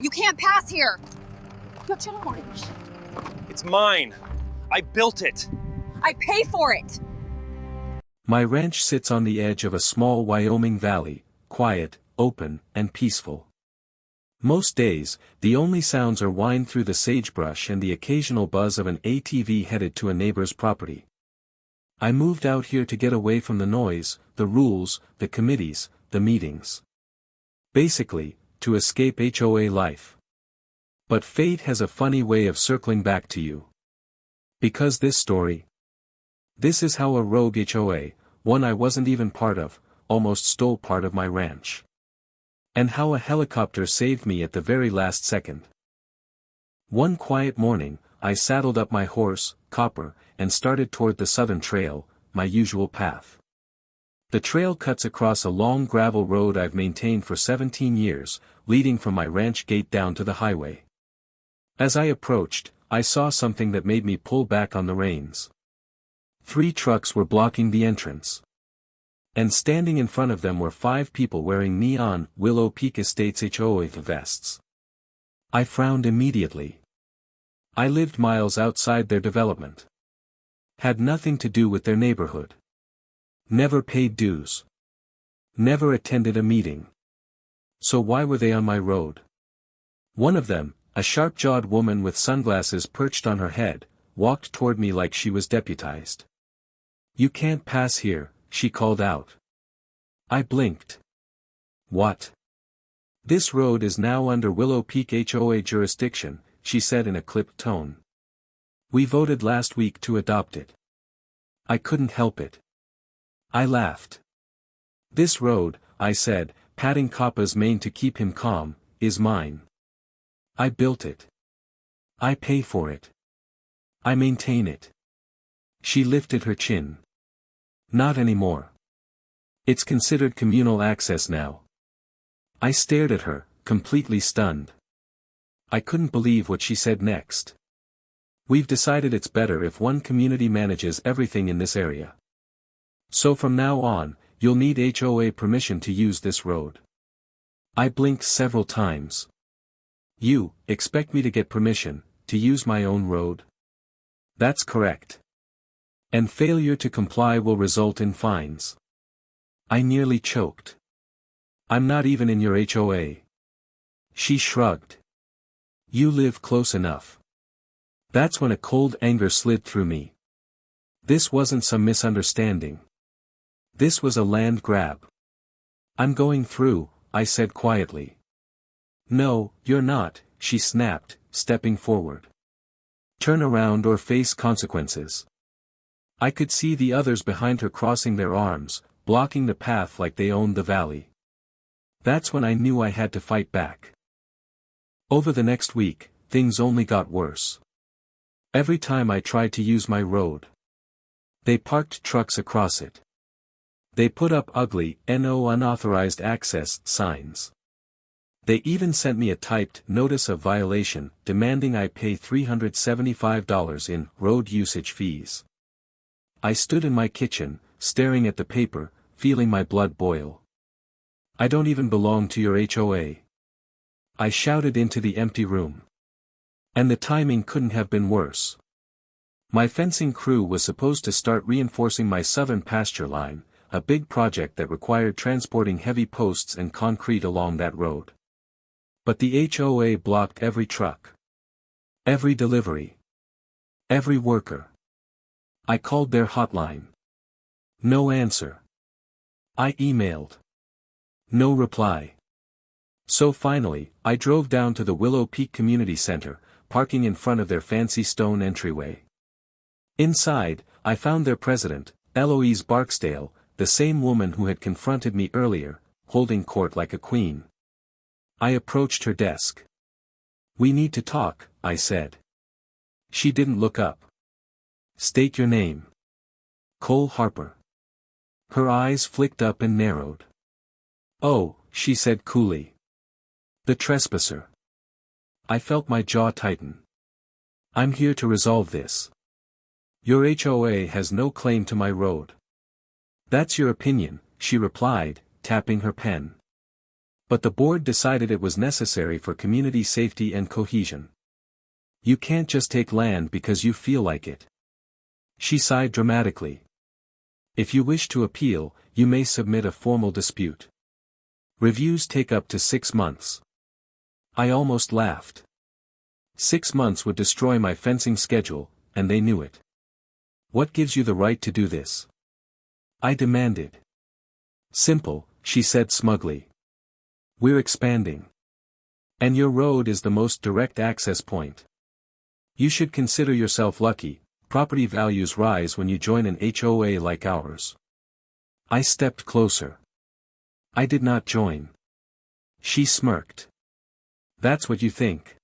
You can't pass here! Your orange. It's mine. I built it. I pay for it! My ranch sits on the edge of a small Wyoming valley, quiet, open, and peaceful. Most days, the only sounds are wind through the sagebrush and the occasional buzz of an ATV headed to a neighbor's property. I moved out here to get away from the noise, the rules, the committees, the meetings. Basically, to escape HOA life. But fate has a funny way of circling back to you. Because this is how a rogue HOA, one I wasn't even part of, almost stole part of my ranch. And how a helicopter saved me at the very last second. One quiet morning, I saddled up my horse, Copper, and started toward the southern trail, my usual path. The trail cuts across a long gravel road I've maintained for 17 years, leading from my ranch gate down to the highway. As I approached, I saw something that made me pull back on the reins. 3 trucks were blocking the entrance. And standing in front of them were 5 people wearing neon Willow Peak Estates HOA vests. I frowned immediately. I lived miles outside their development. Had nothing to do with their neighborhood. Never paid dues. Never attended a meeting. So why were they on my road? One of them, a sharp-jawed woman with sunglasses perched on her head, walked toward me like she was deputized. "You can't pass here," she called out. I blinked. "What?" "This road is now under Willow Peak HOA jurisdiction," she said in a clipped tone. "We voted last week to adopt it." I couldn't help it. I laughed. "This road," I said, patting Coppa's mane to keep him calm, "is mine. I built it. I pay for it. I maintain it." She lifted her chin. "Not anymore. It's considered communal access now." I stared at her, completely stunned. I couldn't believe what she said next. "We've decided it's better if one community manages everything in this area. So from now on, you'll need HOA permission to use this road." I blinked several times. "You expect me to get permission to use my own road?" "That's correct. And failure to comply will result in fines." I nearly choked. "I'm not even in your HOA." She shrugged. "You live close enough." That's when a cold anger slid through me. This wasn't some misunderstanding. This was a land grab. "I'm going through," I said quietly. "No, you're not," she snapped, stepping forward. "Turn around or face consequences." I could see the others behind her crossing their arms, blocking the path like they owned the valley. That's when I knew I had to fight back. Over the next week, things only got worse. Every time I tried to use my road, they parked trucks across it. They put up ugly, "No unauthorized access" signs. They even sent me a typed notice of violation, demanding I pay $375 in road usage fees. I stood in my kitchen, staring at the paper, feeling my blood boil. "I don't even belong to your HOA." I shouted into the empty room. And the timing couldn't have been worse. My fencing crew was supposed to start reinforcing my southern pasture line, a big project that required transporting heavy posts and concrete along that road. But the HOA blocked every truck. Every delivery. Every worker. I called their hotline. No answer. I emailed. No reply. So finally, I drove down to the Willow Peak Community Center, parking in front of their fancy stone entryway. Inside, I found their president, Eloise Barksdale, the same woman who had confronted me earlier, holding court like a queen. I approached her desk. "We need to talk," I said. She didn't look up. "State your name." "Cole Harper." Her eyes flicked up and narrowed. "Oh," she said coolly. "The trespasser." I felt my jaw tighten. "I'm here to resolve this. Your HOA has no claim to my road." "That's your opinion," she replied, tapping her pen. But the board decided it was necessary for community safety and cohesion. You can't just take land because you feel like it. She sighed dramatically. If you wish to appeal, you may submit a formal dispute. Reviews take up to 6 months. I almost laughed. 6 months would destroy my fencing schedule, and they knew it. What gives you the right to do this? I demanded. Simple, she said smugly. We're expanding. And your road is the most direct access point. You should consider yourself lucky. Property values rise when you join an HOA like ours. I stepped closer. I did not join. She smirked. That's what you think.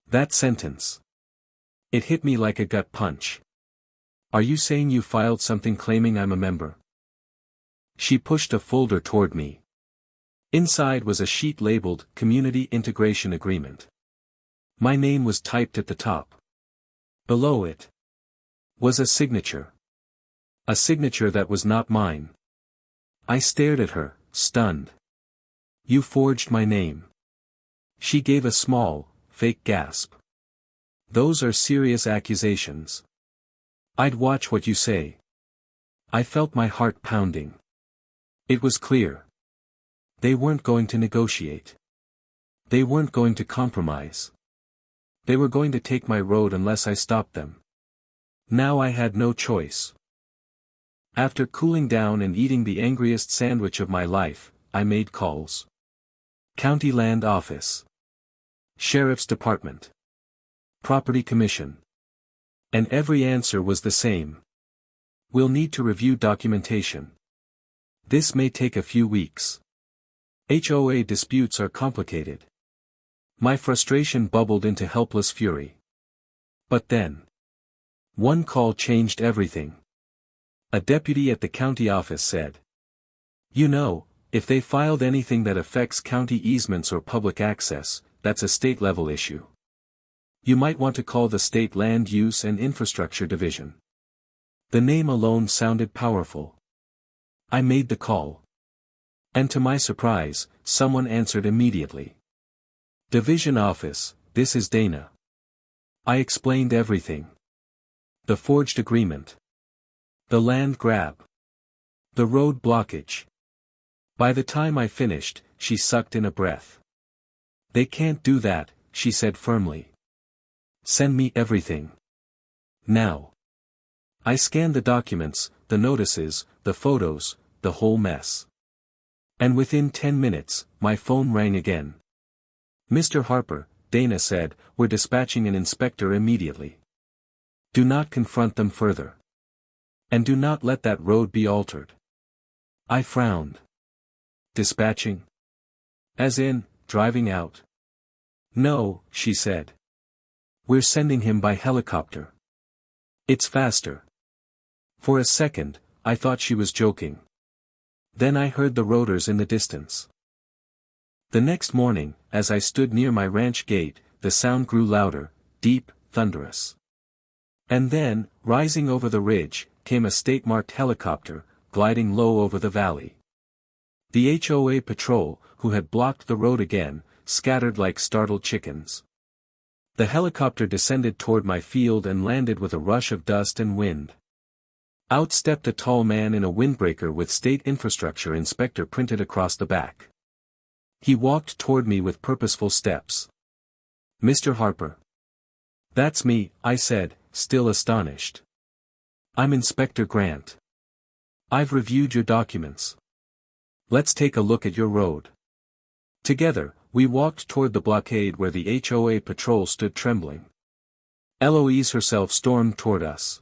That sentence. It hit me like a gut punch. Are you saying you filed something claiming I'm a member? She pushed a folder toward me. Inside was a sheet labeled Community Integration Agreement. My name was typed at the top. Below it was a signature. A signature that was not mine. I stared at her, stunned. You forged my name. She gave a small, fake gasp. Those are serious accusations. I'd watch what you say. I felt my heart pounding. It was clear. They weren't going to negotiate. They weren't going to compromise. They were going to take my road unless I stopped them. Now I had no choice. After cooling down and eating the angriest sandwich of my life, I made calls. County Land Office. Sheriff's Department. Property Commission. And every answer was the same. We'll need to review documentation. This may take a few weeks. HOA disputes are complicated. My frustration bubbled into helpless fury. But then. One call changed everything. A deputy at the county office said. You know, if they filed anything that affects county easements or public access, that's a state-level issue. You might want to call the State Land Use and Infrastructure Division. The name alone sounded powerful. I made the call. And to my surprise, someone answered immediately. Division Office, this is Dana. I explained everything. The forged agreement. The land grab. The road blockage. By the time I finished, she sucked in a breath. They can't do that, she said firmly. Send me everything. Now. I scanned the documents, the notices, the photos, the whole mess. And within 10 minutes, my phone rang again. Mr. Harper, Dana said, we're dispatching an inspector immediately. Do not confront them further. And do not let that road be altered. I frowned. Dispatching? As in, driving out? No, she said. We're sending him by helicopter. It's faster. For a second, I thought she was joking. Then I heard the rotors in the distance. The next morning, as I stood near my ranch gate, the sound grew louder, deep, thunderous. And then, rising over the ridge, came a state-marked helicopter, gliding low over the valley. The HOA patrol, who had blocked the road again, scattered like startled chickens. The helicopter descended toward my field and landed with a rush of dust and wind. Out stepped a tall man in a windbreaker with State Infrastructure Inspector printed across the back. He walked toward me with purposeful steps. Mr. Harper. That's me, I said, still astonished. I'm Inspector Grant. I've reviewed your documents. Let's take a look at your road. Together, we walked toward the blockade where the HOA patrol stood trembling. Eloise herself stormed toward us.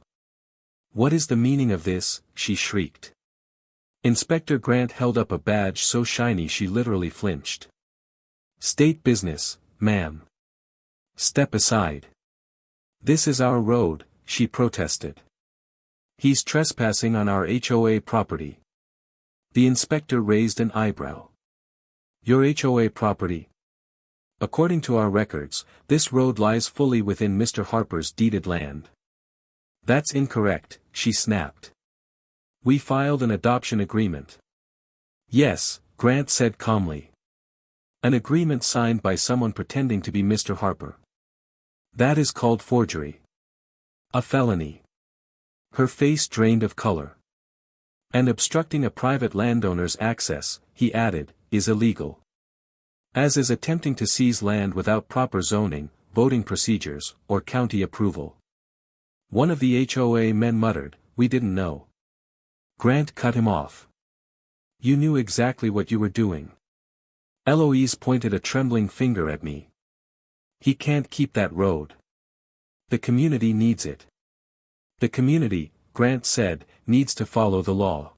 What is the meaning of this? She shrieked. Inspector Grant held up a badge so shiny she literally flinched. State business, ma'am. Step aside. This is our road, she protested. He's trespassing on our HOA property. The inspector raised an eyebrow. Your HOA property? According to our records, this road lies fully within Mr. Harper's deeded land. That's incorrect, she snapped. We filed an adoption agreement. Yes, Grant said calmly. An agreement signed by someone pretending to be Mr. Harper. That is called forgery. A felony. Her face drained of color. And obstructing a private landowner's access, he added, is illegal. As is attempting to seize land without proper zoning, voting procedures, or county approval. One of the HOA men muttered, "We didn't know." Grant cut him off. "You knew exactly what you were doing." Eloise pointed a trembling finger at me. "He can't keep that road. The community needs it." "The community," Grant said, "needs to follow the law."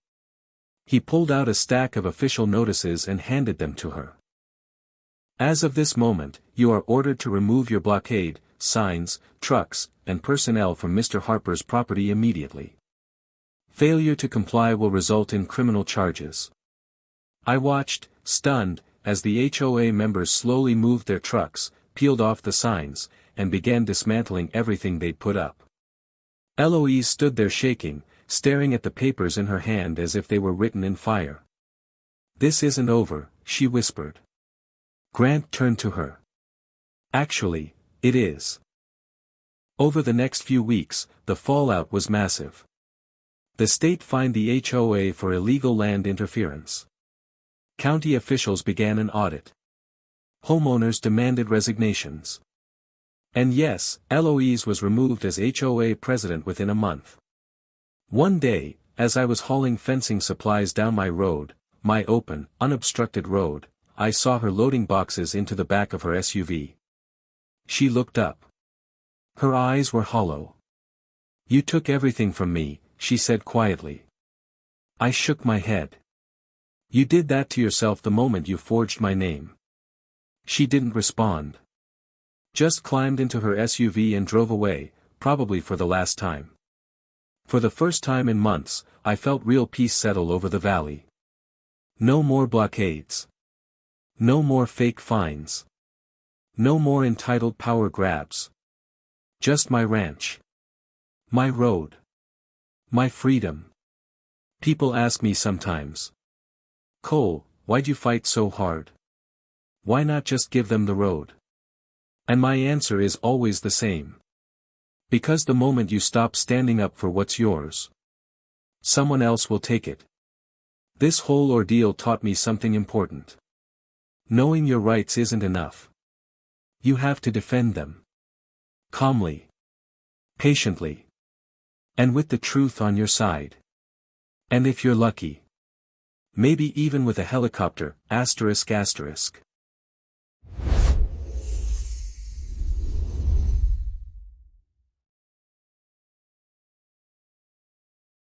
He pulled out a stack of official notices and handed them to her. "As of this moment, you are ordered to remove your blockade, signs, trucks, and personnel from Mr. Harper's property immediately. Failure to comply will result in criminal charges." I watched, stunned, as the HOA members slowly moved their trucks, peeled off the signs, and began dismantling everything they'd put up. Eloise stood there shaking, staring at the papers in her hand as if they were written in fire. "This isn't over," she whispered. Grant turned to her. "Actually, it is." Over the next few weeks, the fallout was massive. The state fined the HOA for illegal land interference. County officials began an audit. Homeowners demanded resignations. And yes, Eloise was removed as HOA president within a month. One day, as I was hauling fencing supplies down my road, my open, unobstructed road, I saw her loading boxes into the back of her SUV. She looked up. Her eyes were hollow. "You took everything from me," she said quietly. I shook my head. "You did that to yourself the moment you forged my name." She didn't respond. Just climbed into her SUV and drove away, probably for the last time. For the first time in months, I felt real peace settle over the valley. No more blockades. No more fake fines. No more entitled power grabs. Just my ranch. My road. My freedom. People ask me sometimes, "Cole, why'd you fight so hard? Why not just give them the road?" And my answer is always the same. Because the moment you stop standing up for what's yours, someone else will take it. This whole ordeal taught me something important. Knowing your rights isn't enough. You have to defend them. Calmly. Patiently. And with the truth on your side. And if you're lucky, maybe even with a helicopter, ***.